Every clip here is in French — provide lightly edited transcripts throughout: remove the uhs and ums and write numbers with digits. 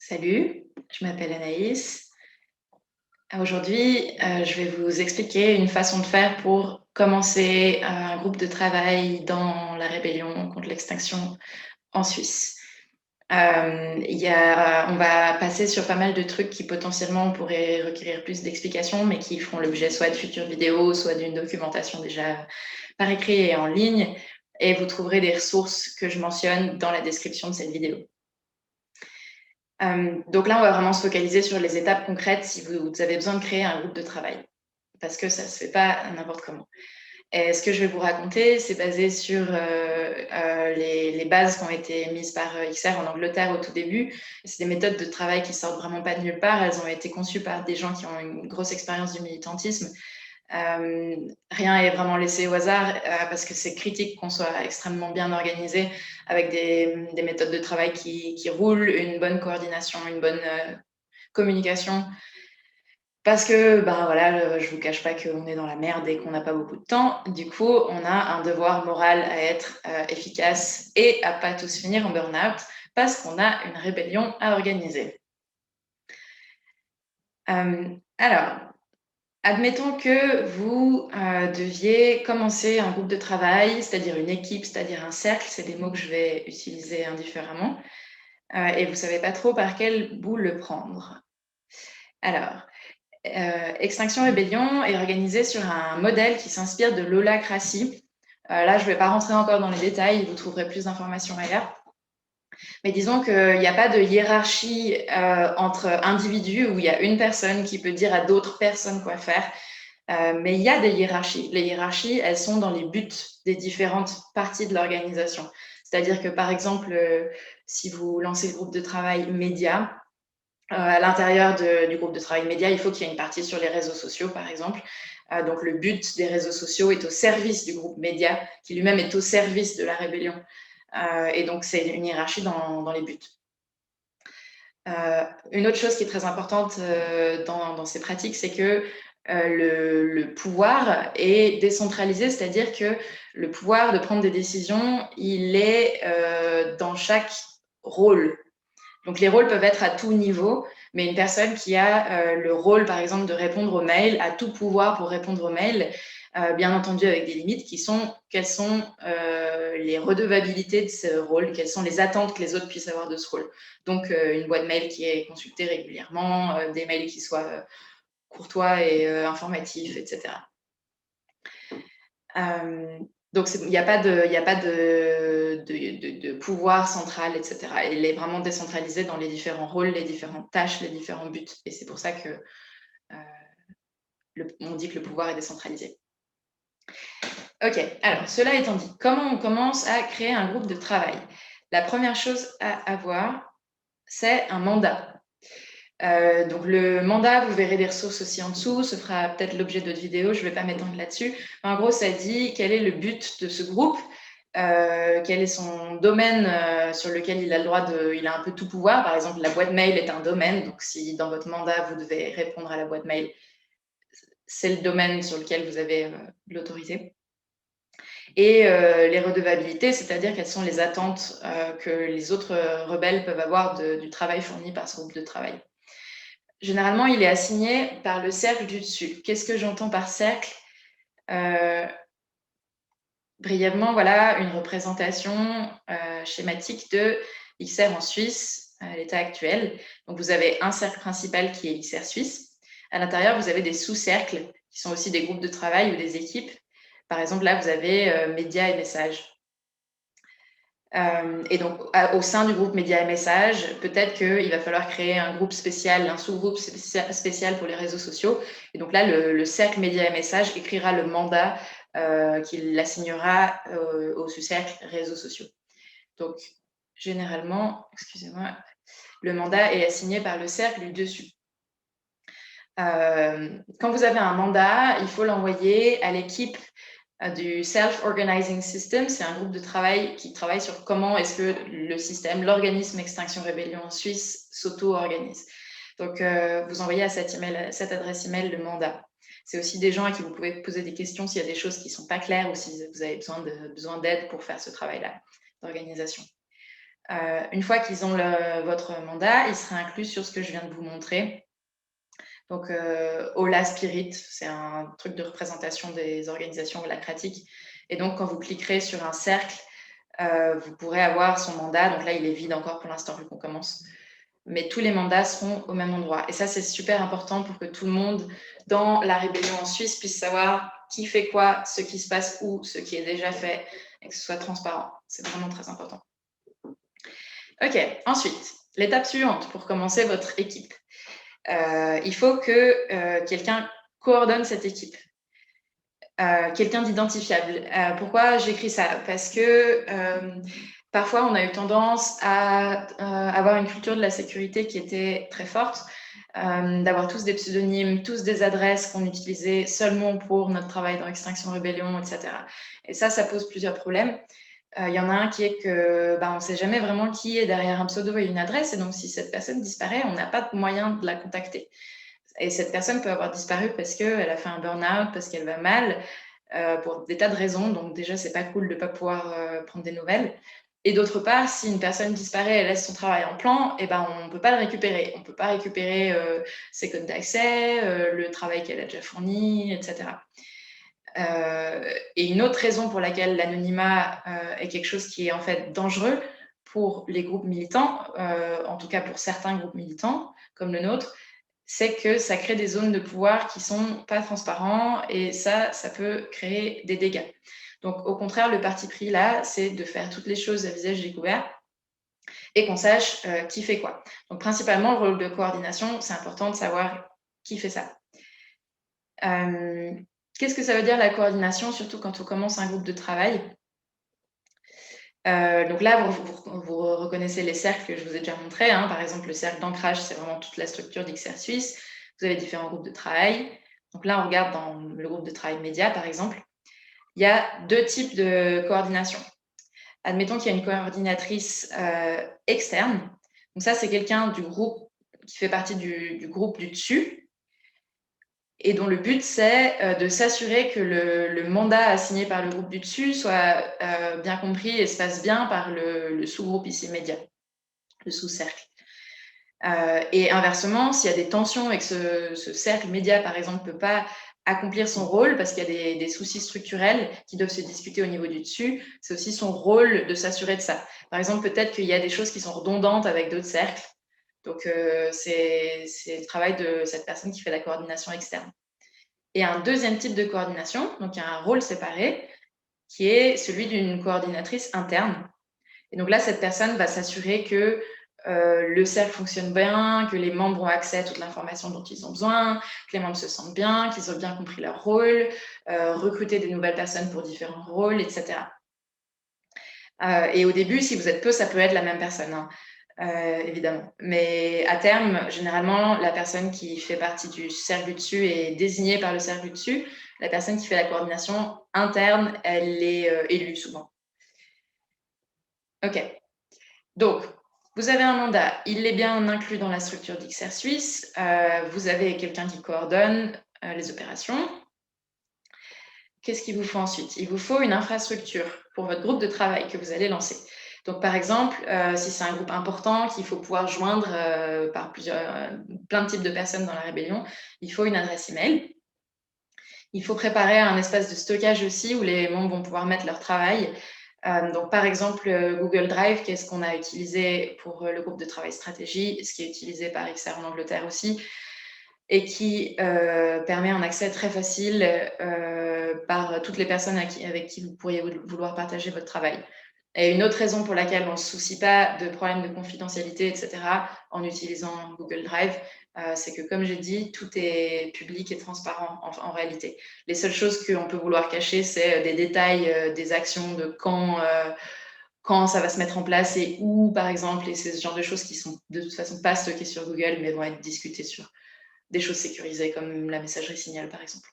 Salut, je m'appelle Anaïs. Aujourd'hui, je vais vous expliquer une façon de faire pour commencer un groupe de travail dans la rébellion contre l'extinction en Suisse. On va passer sur pas mal de trucs qui potentiellement pourraient requérir plus d'explications, mais qui feront l'objet soit de futures vidéos, soit d'une documentation déjà par écrit et en ligne. Et vous trouverez des ressources que je mentionne dans la description de cette vidéo. Donc là, on va vraiment se focaliser sur les étapes concrètes si vous avez besoin de créer un groupe de travail, parce que ça ne se fait pas n'importe comment. Et ce que je vais vous raconter, c'est basé sur les bases qui ont été mises par XR en Angleterre au tout début. C'est des méthodes de travail qui sortent vraiment pas de nulle part. Elles ont été conçues par des gens qui ont une grosse expérience du militantisme. Rien est vraiment laissé au hasard parce que c'est critique qu'on soit extrêmement bien organisé avec des méthodes de travail qui roulent, une bonne coordination, une bonne communication. Parce que, ben voilà, je vous cache pas qu'on est dans la merde et qu'on n'a pas beaucoup de temps. Du coup, on a un devoir moral à être efficace et à pas tous finir en burn-out parce qu'on a une rébellion à organiser. Alors, admettons que vous deviez commencer un groupe de travail, c'est-à-dire une équipe, c'est-à-dire un cercle, c'est des mots que je vais utiliser indifféremment, et vous ne savez pas trop par quel bout le prendre. Alors, Extinction Rébellion est organisée sur un modèle qui s'inspire de l'holacratie. Là, je ne vais pas rentrer encore dans les détails, vous trouverez plus d'informations ailleurs. Mais disons qu'il n'y a pas de hiérarchie entre individus où il y a une personne qui peut dire à d'autres personnes quoi faire. Mais il y a des hiérarchies. Les hiérarchies, elles sont dans les buts des différentes parties de l'organisation. C'est-à-dire que, par exemple, si vous lancez le groupe de travail média, à l'intérieur du groupe de travail média, il faut qu'il y ait une partie sur les réseaux sociaux, par exemple. Donc, le but des réseaux sociaux est au service du groupe média, qui lui-même est au service de la rébellion. Et donc, c'est une hiérarchie dans les buts. Une autre chose qui est très importante dans ces pratiques, c'est que le pouvoir est décentralisé, c'est-à-dire que le pouvoir de prendre des décisions, il est dans chaque rôle. Donc les rôles peuvent être à tout niveau, mais une personne qui a le rôle, par exemple, de répondre aux mails, a tout pouvoir pour répondre aux mails, bien entendu avec des limites qui sont quelles sont les redevabilités de ce rôle, quelles sont les attentes que les autres puissent avoir de ce rôle. Donc une boîte mail qui est consultée régulièrement, des mails qui soient courtois et informatifs, etc. Donc, il n'y a pas de pouvoir central, etc. Il est vraiment décentralisé dans les différents rôles, les différentes tâches, les différents buts. Et c'est pour ça que on dit que le pouvoir est décentralisé. Ok, alors, cela étant dit, comment on commence à créer un groupe de travail? La première chose à avoir, c'est un mandat. Donc le mandat, vous verrez des ressources aussi en dessous, ce fera peut-être l'objet d'autres vidéos, je ne vais pas m'étendre là-dessus. En gros, ça dit quel est le but de ce groupe, quel est son domaine sur lequel il a le droit il a un peu tout pouvoir. Par exemple, la boîte mail est un domaine, donc si dans votre mandat, vous devez répondre à la boîte mail, c'est le domaine sur lequel vous avez l'autorité. Et les redevabilités, c'est-à-dire quelles sont les attentes que les autres rebelles peuvent avoir du travail fourni par ce groupe de travail. Généralement, il est assigné par le cercle du dessus. Qu'est-ce que j'entends par cercle? Brièvement, voilà une représentation schématique de XR en Suisse à l'état actuel. Donc, vous avez un cercle principal qui est XR Suisse. À l'intérieur, vous avez des sous-cercles qui sont aussi des groupes de travail ou des équipes. Par exemple, là, vous avez médias et messages. Et donc, au sein du groupe Médias et Messages, peut-être qu'il va falloir créer un groupe spécial, un sous-groupe spécial pour les réseaux sociaux. Et donc là, le cercle Médias et Messages écrira le mandat qu'il assignera au sous-cercle réseaux sociaux. Donc, généralement, excusez-moi, le mandat est assigné par le cercle du dessus. Quand vous avez un mandat, il faut l'envoyer à l'équipe du Self-Organizing System. C'est un groupe de travail qui travaille sur comment est-ce que le système, l'organisme Extinction Rébellion en Suisse s'auto-organise. Donc, vous envoyez à cette adresse email le mandat. C'est aussi des gens à qui vous pouvez poser des questions s'il y a des choses qui ne sont pas claires ou si vous avez besoin d'aide pour faire ce travail-là d'organisation. Une fois qu'ils ont votre mandat, il sera inclus sur ce que je viens de vous montrer. Donc, Ola Spirit, c'est un truc de représentation des organisations holacratiques. Et donc, quand vous cliquerez sur un cercle, vous pourrez avoir son mandat. Donc là, il est vide encore pour l'instant vu qu'on commence. Mais tous les mandats seront au même endroit. Et ça, c'est super important pour que tout le monde dans la rébellion en Suisse puisse savoir qui fait quoi, ce qui se passe où, ce qui est déjà fait, et que ce soit transparent. C'est vraiment très important. OK, ensuite, l'étape suivante pour commencer votre équipe. Il faut que quelqu'un coordonne cette équipe. Quelqu'un d'identifiable. Pourquoi j'écris ça? Parce que parfois, on a eu tendance à avoir une culture de la sécurité qui était très forte, d'avoir tous des pseudonymes, tous des adresses qu'on utilisait seulement pour notre travail dans Extinction Rébellion, etc. Et ça pose plusieurs problèmes. Il y en a un qui est que on ne sait jamais vraiment qui est derrière un pseudo et une adresse, et donc si cette personne disparaît, on n'a pas de moyen de la contacter. Et cette personne peut avoir disparu parce qu'elle a fait un burn-out, parce qu'elle va mal, pour des tas de raisons. Donc déjà, c'est pas cool de ne pas pouvoir prendre des nouvelles. Et d'autre part, si une personne disparaît et laisse son travail en plan, on ne peut pas le récupérer. On ne peut pas récupérer ses codes d'accès, le travail qu'elle a déjà fourni, etc. Et une autre raison pour laquelle l'anonymat est quelque chose qui est en fait dangereux pour les groupes militants, en tout cas pour certains groupes militants comme le nôtre, c'est que ça crée des zones de pouvoir qui ne sont pas transparents et ça peut créer des dégâts. Donc au contraire, le parti pris là, c'est de faire toutes les choses à visage découvert et qu'on sache qui fait quoi. Donc principalement, le rôle de coordination, c'est important de savoir qui fait ça. Qu'est-ce que ça veut dire la coordination, surtout quand on commence un groupe de travail? Donc là, vous reconnaissez les cercles que je vous ai déjà montrés, hein. Par exemple, le cercle d'ancrage, c'est vraiment toute la structure d'XR Suisse. Vous avez différents groupes de travail. Donc là, on regarde dans le groupe de travail média, par exemple. Il y a 2 types de coordination. Admettons qu'il y a une coordinatrice externe. Donc ça, c'est quelqu'un du groupe qui fait partie du groupe du dessus et dont le but, c'est de s'assurer que le mandat assigné par le groupe du dessus soit bien compris et se passe bien par le sous-groupe ici média, le sous-cercle. Et inversement, s'il y a des tensions et que ce cercle média, par exemple, ne peut pas accomplir son rôle parce qu'il y a des soucis structurels qui doivent se discuter au niveau du dessus, c'est aussi son rôle de s'assurer de ça. Par exemple, peut-être qu'il y a des choses qui sont redondantes avec d'autres cercles. Donc, c'est le travail de cette personne qui fait la coordination externe. Et un deuxième type de coordination, donc il y a un rôle séparé, qui est celui d'une coordinatrice interne. Et donc là, cette personne va s'assurer que le cercle fonctionne bien, que les membres ont accès à toute l'information dont ils ont besoin, que les membres se sentent bien, qu'ils ont bien compris leur rôle, recruter des nouvelles personnes pour différents rôles, etc. Et au début, si vous êtes peu, ça peut être la même personne, hein, évidemment. Mais à terme, généralement, la personne qui fait partie du cercle du dessus est désignée par le cercle du dessus. La personne qui fait la coordination interne, elle est élue souvent. OK. Donc, vous avez un mandat, il est bien inclus dans la structure d'XR Suisse. Vous avez quelqu'un qui coordonne les opérations. Qu'est-ce qu'il vous faut ensuite? Il vous faut une infrastructure pour votre groupe de travail que vous allez lancer. Donc, par exemple, si c'est un groupe important qu'il faut pouvoir joindre par plein de types de personnes dans la rébellion, il faut une adresse email. Il faut préparer un espace de stockage aussi où les membres vont pouvoir mettre leur travail. Donc, par exemple, Google Drive, qui est ce qu'on a utilisé pour le groupe de travail stratégie, ce qui est utilisé par XR en Angleterre aussi, et qui permet un accès très facile par toutes les personnes avec qui vous pourriez vouloir partager votre travail. Et une autre raison pour laquelle on ne se soucie pas de problèmes de confidentialité, etc., en utilisant Google Drive, c'est que, comme j'ai dit, tout est public et transparent en réalité. Les seules choses qu'on peut vouloir cacher, c'est des détails des actions, de quand ça va se mettre en place et où, par exemple, et c'est ce genre de choses qui sont de toute façon pas stockées sur Google, mais vont être discutées sur des choses sécurisées comme la messagerie Signal, par exemple.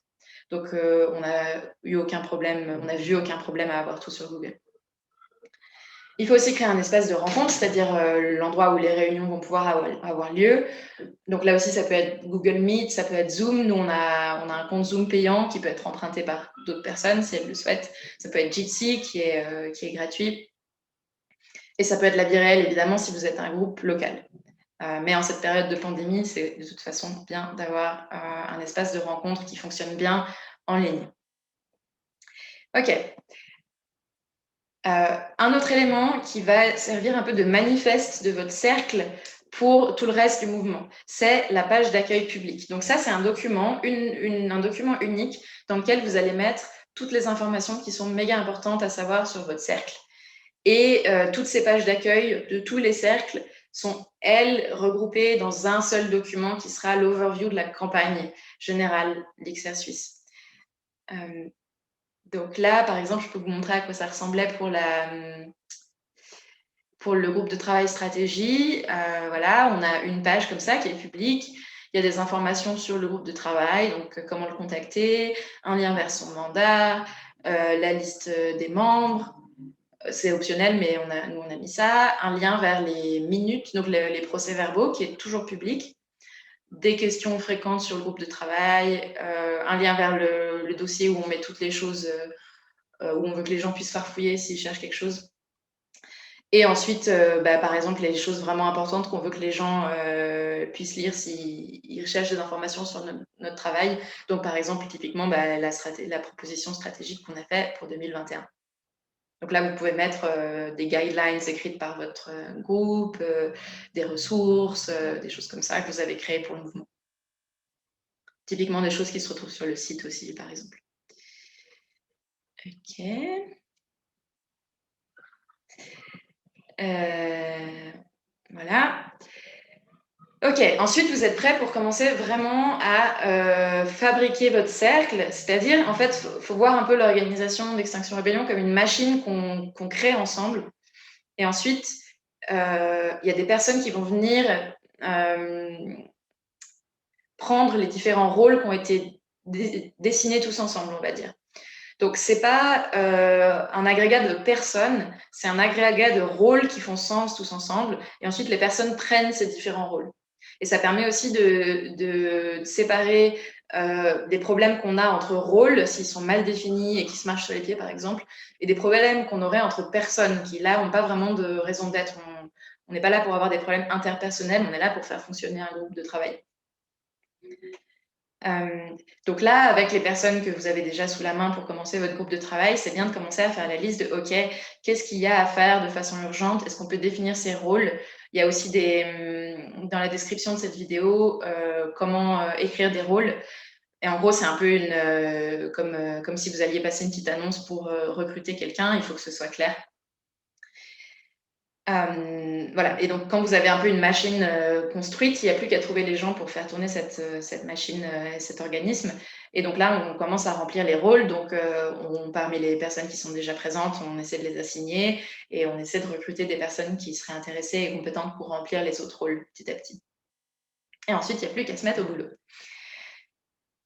Donc, on n'a eu aucun problème, on n'a vu aucun problème à avoir tout sur Google. Il faut aussi créer un espace de rencontre, c'est-à-dire l'endroit où les réunions vont pouvoir avoir lieu. Donc là aussi, ça peut être Google Meet, ça peut être Zoom. Nous, on a un compte Zoom payant qui peut être emprunté par d'autres personnes si elles le souhaitent. Ça peut être Jitsi qui est gratuit. Et ça peut être la vie réelle, évidemment, si vous êtes un groupe local. Mais en cette période de pandémie, c'est de toute façon bien d'avoir un espace de rencontre qui fonctionne bien en ligne. OK. Un autre élément qui va servir un peu de manifeste de votre cercle pour tout le reste du mouvement, c'est la page d'accueil public. Donc ça, c'est un document, un document unique dans lequel vous allez mettre toutes les informations qui sont méga importantes à savoir sur votre cercle. Et toutes ces pages d'accueil de tous les cercles sont, elles, regroupées dans un seul document qui sera l'overview de la campagne générale d'XR Suisse. Donc là, par exemple, je peux vous montrer à quoi ça ressemblait pour le groupe de travail stratégie. Voilà, on a une page comme ça qui est publique. Il y a des informations sur le groupe de travail, donc comment le contacter, un lien vers son mandat, la liste des membres. C'est optionnel, mais nous, on a mis ça. Un lien vers les minutes, donc les procès-verbaux, qui est toujours public. Des questions fréquentes sur le groupe de travail, un lien vers le dossier où on met toutes les choses, où on veut que les gens puissent farfouiller s'ils cherchent quelque chose. Et ensuite, par exemple, les choses vraiment importantes qu'on veut que les gens puissent lire s'ils recherchent des informations sur notre travail. Donc, par exemple, typiquement, la proposition stratégique qu'on a faite pour 2021. Donc là, vous pouvez mettre des guidelines écrites par votre groupe, des ressources, des choses comme ça que vous avez créées pour le mouvement. Typiquement, des choses qui se retrouvent sur le site aussi, par exemple. OK. Voilà. OK, ensuite, vous êtes prêts pour commencer vraiment à fabriquer votre cercle. C'est-à-dire, en fait, faut voir un peu l'organisation d'Extinction Rebellion comme une machine qu'on crée ensemble. Et ensuite, il y a des personnes qui vont venir prendre les différents rôles qui ont été dessinés tous ensemble, on va dire. Donc, ce n'est pas un agrégat de personnes, c'est un agrégat de rôles qui font sens tous ensemble. Et ensuite, les personnes prennent ces différents rôles. Et ça permet aussi de séparer des problèmes qu'on a entre rôles, s'ils sont mal définis et qui se marchent sur les pieds, par exemple, et des problèmes qu'on aurait entre personnes qui, là, n'ont pas vraiment de raison d'être. On n'est pas là pour avoir des problèmes interpersonnels, on est là pour faire fonctionner un groupe de travail. Donc là, avec les personnes que vous avez déjà sous la main pour commencer votre groupe de travail, c'est bien de commencer à faire la liste de OK, qu'est-ce qu'il y a à faire de façon urgente? Est-ce qu'on peut définir ces rôles? Il y a aussi dans la description de cette vidéo comment écrire des rôles. Et en gros, c'est un peu comme si vous alliez passer une petite annonce pour recruter quelqu'un, il faut que ce soit clair. Voilà. Et donc, quand vous avez un peu une machine construite, il n'y a plus qu'à trouver les gens pour faire tourner cette machine, cet organisme. Et donc là, on commence à remplir les rôles. Donc, parmi les personnes qui sont déjà présentes, on essaie de les assigner et on essaie de recruter des personnes qui seraient intéressées et compétentes pour remplir les autres rôles petit à petit. Et ensuite, il n'y a plus qu'à se mettre au boulot.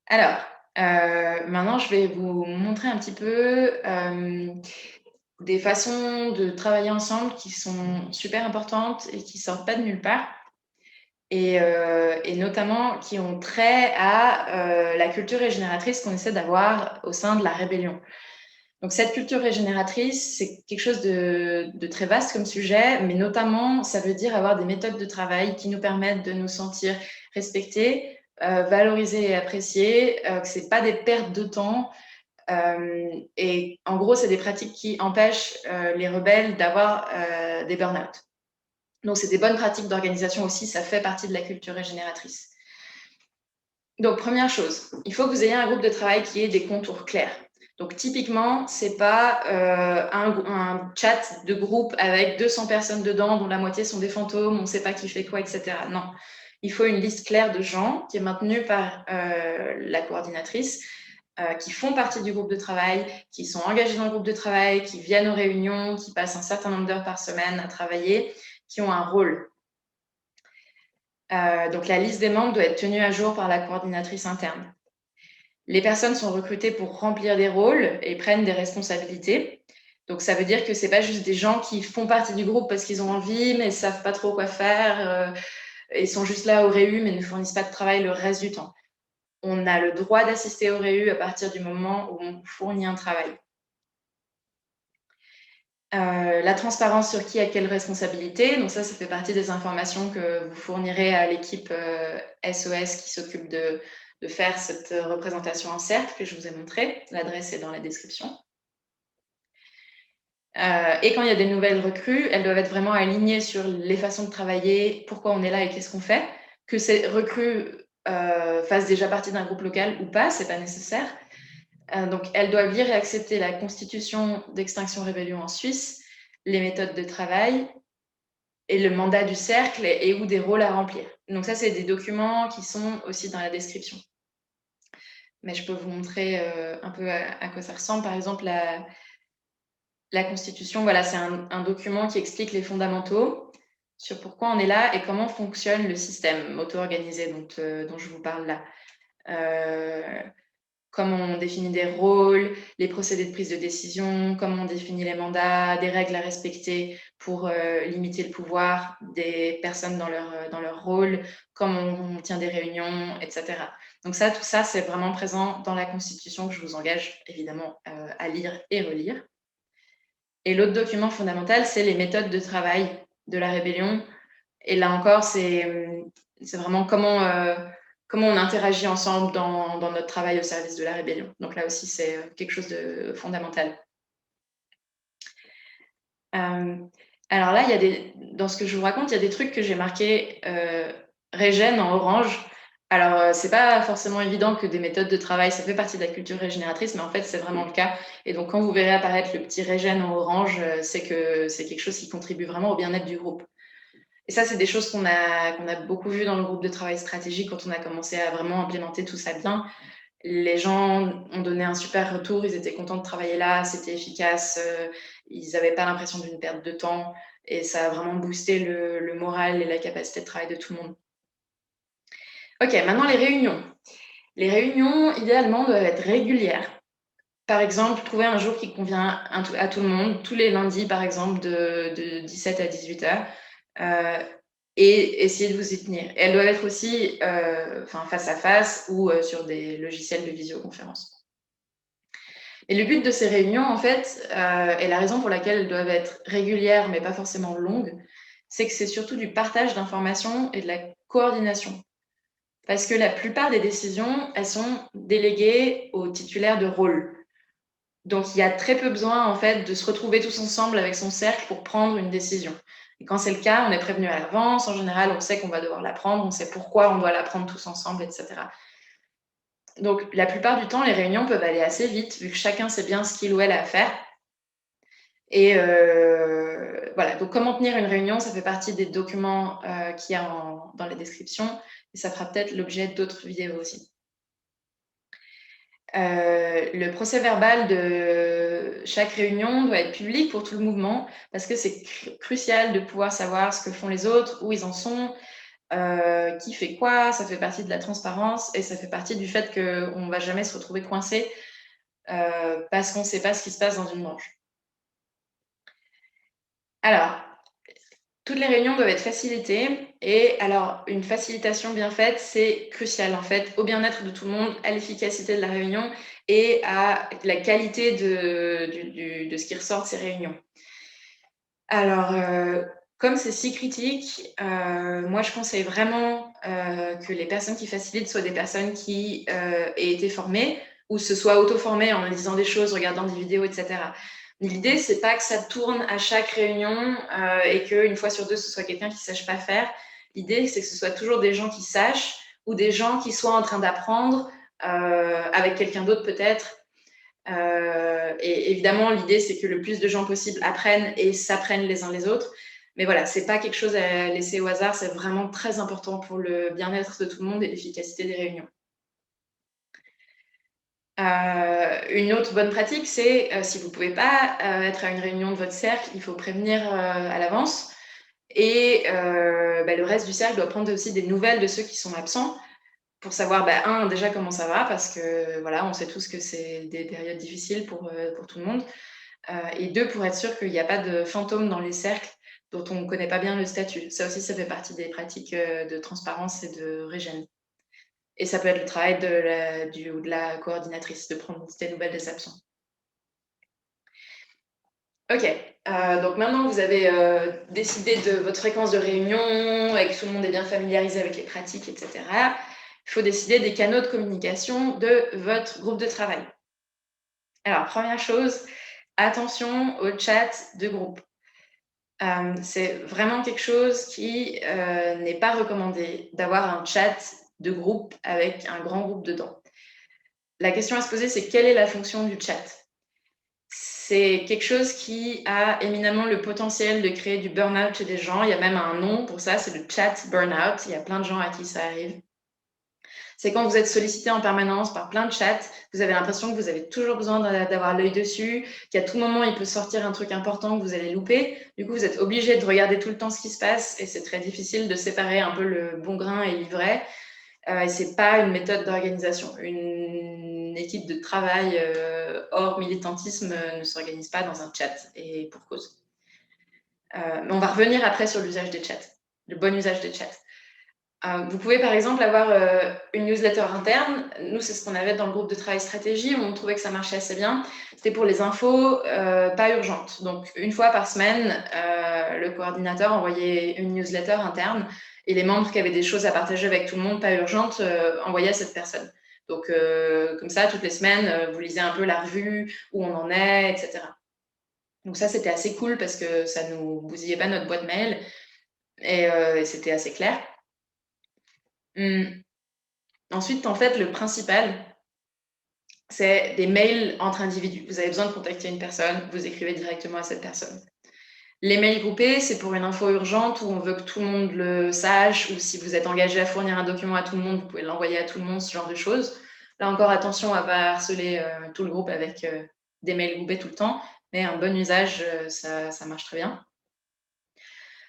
Alors, maintenant, je vais vous montrer un petit peu des façons de travailler ensemble qui sont super importantes et qui ne sortent pas de nulle part, et notamment qui ont trait à la culture régénératrice qu'on essaie d'avoir au sein de la rébellion. Donc cette culture régénératrice, c'est quelque chose de très vaste comme sujet, mais notamment, ça veut dire avoir des méthodes de travail qui nous permettent de nous sentir respectés, valorisés et appréciés, que ce n'est pas des pertes de temps. Et en gros, c'est des pratiques qui empêchent les rebelles d'avoir des burn-out. Donc, c'est des bonnes pratiques d'organisation aussi, ça fait partie de la culture régénératrice. Donc, première chose, il faut que vous ayez un groupe de travail qui ait des contours clairs. Donc, typiquement, ce n'est pas un chat de groupe avec 200 personnes dedans, dont la moitié sont des fantômes, on ne sait pas qui fait quoi, etc. Non, il faut une liste claire de gens qui est maintenue par la coordinatrice, qui font partie du groupe de travail, qui sont engagés dans le groupe de travail, qui viennent aux réunions, qui passent un certain nombre d'heures par semaine à travailler, qui ont un rôle. Donc, la liste des membres doit être tenue à jour par la coordinatrice interne. Les personnes sont recrutées pour remplir des rôles et prennent des responsabilités. Donc, ça veut dire que ce n'est pas juste des gens qui font partie du groupe parce qu'ils ont envie, mais ne savent pas trop quoi faire, et sont juste là au réu, mais ne fournissent pas de travail le reste du temps. On a le droit d'assister au réu à partir du moment où on fournit un travail. La transparence sur qui a quelle responsabilité. Donc ça fait partie des informations que vous fournirez à l'équipe SOS qui s'occupe de faire cette représentation en cercle que je vous ai montré. L'adresse est dans la description. Et quand il y a des nouvelles recrues, elles doivent être vraiment alignées sur les façons de travailler, pourquoi on est là et qu'est-ce qu'on fait. Que ces recrues fassent déjà partie d'un groupe local ou pas, c'est pas nécessaire. Donc, elles doivent lire et accepter la constitution d'Extinction Rébellion en Suisse, les méthodes de travail et le mandat du cercle et ou des rôles à remplir. Donc ça, c'est des documents qui sont aussi dans la description. Mais je peux vous montrer un peu à quoi ça ressemble. Par exemple, la Constitution, voilà, c'est un document qui explique les fondamentaux sur pourquoi on est là et comment fonctionne le système auto-organisé dont je vous parle là. Comment on définit des rôles, les procédés de prise de décision, comment on définit les mandats, des règles à respecter pour limiter le pouvoir des personnes dans leur rôle, comment on tient des réunions, etc. Donc ça, tout ça, c'est vraiment présent dans la Constitution que je vous engage évidemment à lire et relire. Et l'autre document fondamental, c'est les méthodes de travail de la rébellion. Et là encore, c'est vraiment comment on interagit ensemble dans notre travail au service de la rébellion. Donc là aussi, c'est quelque chose de fondamental. Alors là, dans ce que je vous raconte, il y a des trucs que j'ai marqués régène en orange. Alors, c'est pas forcément évident que des méthodes de travail, ça fait partie de la culture régénératrice, mais en fait, c'est vraiment le cas. Et donc, quand vous verrez apparaître le petit régène en orange, c'est que c'est quelque chose qui contribue vraiment au bien-être du groupe. Et ça, c'est des choses qu'on a beaucoup vues dans le groupe de travail stratégique quand on a commencé à vraiment implémenter tout ça bien. Les gens ont donné un super retour, ils étaient contents de travailler là, c'était efficace, ils n'avaient pas l'impression d'une perte de temps et ça a vraiment boosté le moral et la capacité de travail de tout le monde. Ok, maintenant les réunions. Les réunions, idéalement, doivent être régulières. Par exemple, trouver un jour qui convient à tout le monde, tous les lundis, par exemple, de 17 à 18 heures, et essayer de vous y tenir. Et elles doivent être aussi face à face ou sur des logiciels de visioconférence. Et le but de ces réunions, en fait, et la raison pour laquelle elles doivent être régulières, mais pas forcément longues, c'est que c'est surtout du partage d'informations et de la coordination. Parce que la plupart des décisions, elles sont déléguées aux titulaires de rôle. Donc, il y a très peu besoin, en fait, de se retrouver tous ensemble avec son cercle pour prendre une décision. Et quand c'est le cas, on est prévenu à l'avance. En général, on sait qu'on va devoir la prendre, on sait pourquoi on doit la prendre tous ensemble, etc. Donc, la plupart du temps, les réunions peuvent aller assez vite, vu que chacun sait bien ce qu'il ou elle a à faire. Et voilà, donc comment tenir une réunion, ça fait partie des documents qu'il y a dans les descriptions, et ça fera peut-être l'objet d'autres vidéos aussi. Le procès verbal de chaque réunion doit être public pour tout le mouvement parce que c'est crucial de pouvoir savoir ce que font les autres, où ils en sont, qui fait quoi. Ça fait partie de la transparence et ça fait partie du fait qu'on ne va jamais se retrouver coincé parce qu'on ne sait pas ce qui se passe dans une branche. Alors, toutes les réunions doivent être facilitées et alors une facilitation bien faite, c'est crucial en fait au bien-être de tout le monde, à l'efficacité de la réunion et à la qualité de ce qui ressort de ces réunions. Alors, comme c'est si critique, moi je conseille vraiment que les personnes qui facilitent soient des personnes qui aient été formées ou se soient auto-formées en lisant des choses, regardant des vidéos, etc. L'idée, c'est pas que ça tourne à chaque réunion et qu'une fois sur deux, ce soit quelqu'un qui ne sache pas faire. L'idée, c'est que ce soit toujours des gens qui sachent ou des gens qui soient en train d'apprendre avec quelqu'un d'autre peut-être. Et évidemment, l'idée, c'est que le plus de gens possible apprennent et s'apprennent les uns les autres. Mais voilà, c'est pas quelque chose à laisser au hasard, c'est vraiment très important pour le bien-être de tout le monde et l'efficacité des réunions. Une autre bonne pratique, c'est si vous ne pouvez pas être à une réunion de votre cercle, il faut prévenir à l'avance. Et le reste du cercle doit prendre aussi des nouvelles de ceux qui sont absents pour savoir, déjà comment ça va, parce que voilà, on sait tous que c'est des périodes difficiles pour tout le monde. Et deux, pour être sûr qu'il n'y a pas de fantômes dans les cercles dont on ne connaît pas bien le statut. Ça aussi, ça fait partie des pratiques de transparence et de régène. Et ça peut être le travail de la coordinatrice de prendre des nouvelles des absents. OK. Donc maintenant que vous avez décidé de votre fréquence de réunion et que tout le monde est bien familiarisé avec les pratiques, etc., il faut décider des canaux de communication de votre groupe de travail. Alors, première chose, attention au chat de groupe. C'est vraiment quelque chose qui n'est pas recommandé d'avoir un chat de groupe avec un grand groupe dedans. La question à se poser, c'est quelle est la fonction du chat? C'est quelque chose qui a éminemment le potentiel de créer du burn-out chez des gens. Il y a même un nom pour ça, c'est le chat burn-out. Il y a plein de gens à qui ça arrive. C'est quand vous êtes sollicité en permanence par plein de chats, vous avez l'impression que vous avez toujours besoin d'avoir l'œil dessus, qu'à tout moment, il peut sortir un truc important que vous allez louper. Du coup, vous êtes obligé de regarder tout le temps ce qui se passe et c'est très difficile de séparer un peu le bon grain et l'ivraie. Et c'est pas une méthode d'organisation. Une équipe de travail hors militantisme ne s'organise pas dans un chat, et pour cause. Mais on va revenir après sur l'usage des chats, le bon usage des chats. Vous pouvez par exemple avoir une newsletter interne. Nous, c'est ce qu'on avait dans le groupe de travail stratégie. On trouvait que ça marchait assez bien. C'était pour les infos pas urgentes. Donc, une fois par semaine, le coordinateur envoyait une newsletter interne et les membres qui avaient des choses à partager avec tout le monde, pas urgentes, envoyaient à cette personne. Donc, comme ça, toutes les semaines, vous lisez un peu la revue, où on en est, etc. Donc ça, c'était assez cool parce que ça ne nous bousillait pas notre boîte mail et c'était assez clair. Ensuite, en fait, le principal, c'est des mails entre individus. Vous avez besoin de contacter une personne, vous écrivez directement à cette personne. Les mails groupés, c'est pour une info urgente où on veut que tout le monde le sache, ou si vous êtes engagé à fournir un document à tout le monde, vous pouvez l'envoyer à tout le monde, ce genre de choses. Là encore, attention à ne pas harceler tout le groupe avec des mails groupés tout le temps, mais un bon usage, ça marche très bien.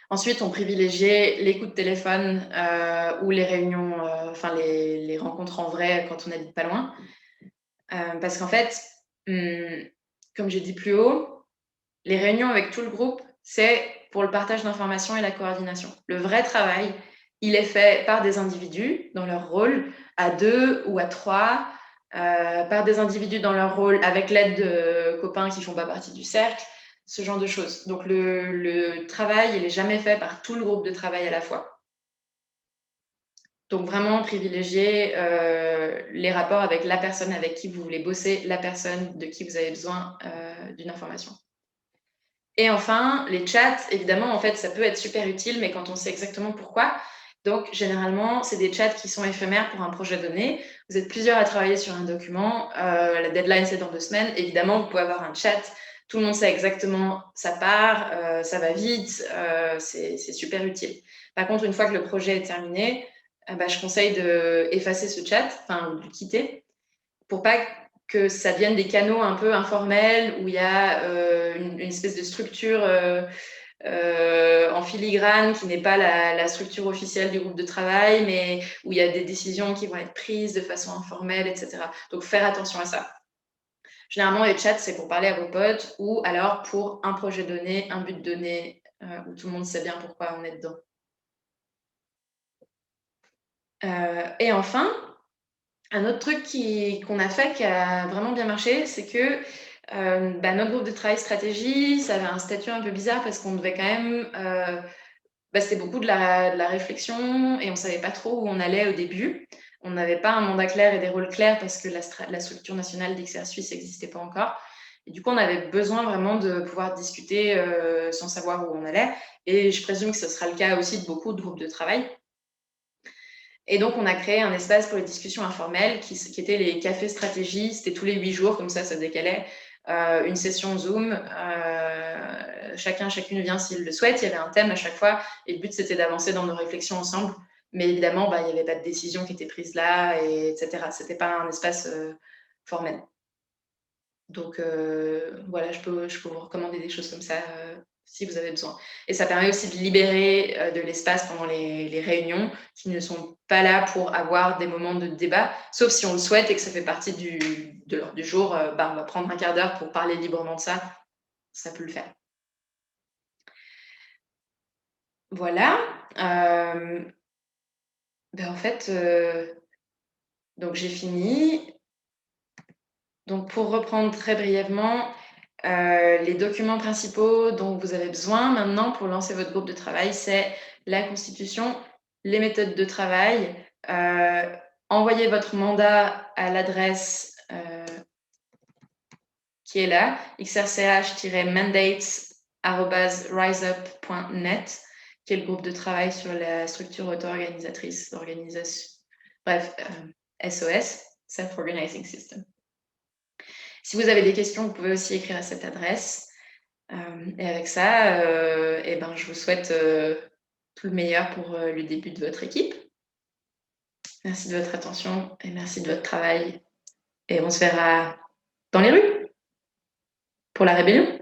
Ensuite, on privilégiait les coups de téléphone ou les réunions, enfin les rencontres en vrai quand on n'habite pas loin. Parce qu'en fait, comme j'ai dit plus haut, les réunions avec tout le groupe, c'est pour le partage d'informations et la coordination. Le vrai travail, il est fait par des individus dans leur rôle, à 2 ou à 3, par des individus dans leur rôle avec l'aide de copains qui ne font pas partie du cercle, ce genre de choses. Donc le travail, il n'est jamais fait par tout le groupe de travail à la fois. Donc vraiment privilégier les rapports avec la personne avec qui vous voulez bosser, la personne de qui vous avez besoin d'une information. Et enfin, les chats, évidemment, en fait, ça peut être super utile, mais quand on sait exactement pourquoi. Donc, généralement, c'est des chats qui sont éphémères pour un projet donné. Vous êtes plusieurs à travailler sur un document. La deadline, c'est dans 2 semaines. Évidemment, vous pouvez avoir un chat. Tout le monde sait exactement sa part. Ça va vite. C'est super utile. Par contre, une fois que le projet est terminé, je conseille d'effacer ce chat, enfin, de le quitter, pour pas que ça devienne des canaux un peu informels où il y a une espèce de structure en filigrane qui n'est pas la structure officielle du groupe de travail, mais où il y a des décisions qui vont être prises de façon informelle, etc. Donc, faire attention à ça. Généralement, les chats, c'est pour parler à vos potes ou alors pour un projet donné, un but donné, où tout le monde sait bien pourquoi on est dedans. Et enfin, un autre truc qu'on a fait qui a vraiment bien marché, c'est que notre groupe de travail stratégie, ça avait un statut un peu bizarre parce qu'on devait quand même... c'était beaucoup de la réflexion et on ne savait pas trop où on allait au début. On n'avait pas un mandat clair et des rôles clairs parce que la structure nationale d'XR Suisse n'existait pas encore. Et du coup, on avait besoin vraiment de pouvoir discuter sans savoir où on allait. Et je présume que ce sera le cas aussi de beaucoup de groupes de travail. Et donc, on a créé un espace pour les discussions informelles qui étaient les cafés stratégie. C'était tous les 8 jours, comme ça décalait. Une session Zoom. Chacune vient s'il le souhaite. Il y avait un thème à chaque fois. Et le but, c'était d'avancer dans nos réflexions ensemble. Mais évidemment, il n'y avait pas de décision qui était prise là, etc. Ce n'était pas un espace formel. Donc, voilà, je peux vous recommander des choses comme ça si vous avez besoin. Et ça permet aussi de libérer de l'espace pendant les réunions qui ne sont pas là pour avoir des moments de débat, sauf si on le souhaite et que ça fait partie de l'ordre du jour. On va prendre un quart d'heure pour parler librement de ça. Ça peut le faire. Voilà. En fait, donc j'ai fini. Donc, pour reprendre très brièvement, Les documents principaux dont vous avez besoin maintenant pour lancer votre groupe de travail, c'est la constitution, les méthodes de travail, envoyez votre mandat à l'adresse qui est là, xrch-mandates@riseup.net, qui est le groupe de travail sur la structure auto-organisatrice d'organisation. Bref, SOS, Self-Organizing System. Si vous avez des questions, vous pouvez aussi écrire à cette adresse. Et avec ça, je vous souhaite tout le meilleur pour le début de votre équipe. Merci de votre attention et merci de votre travail. Et on se verra dans les rues pour la rébellion.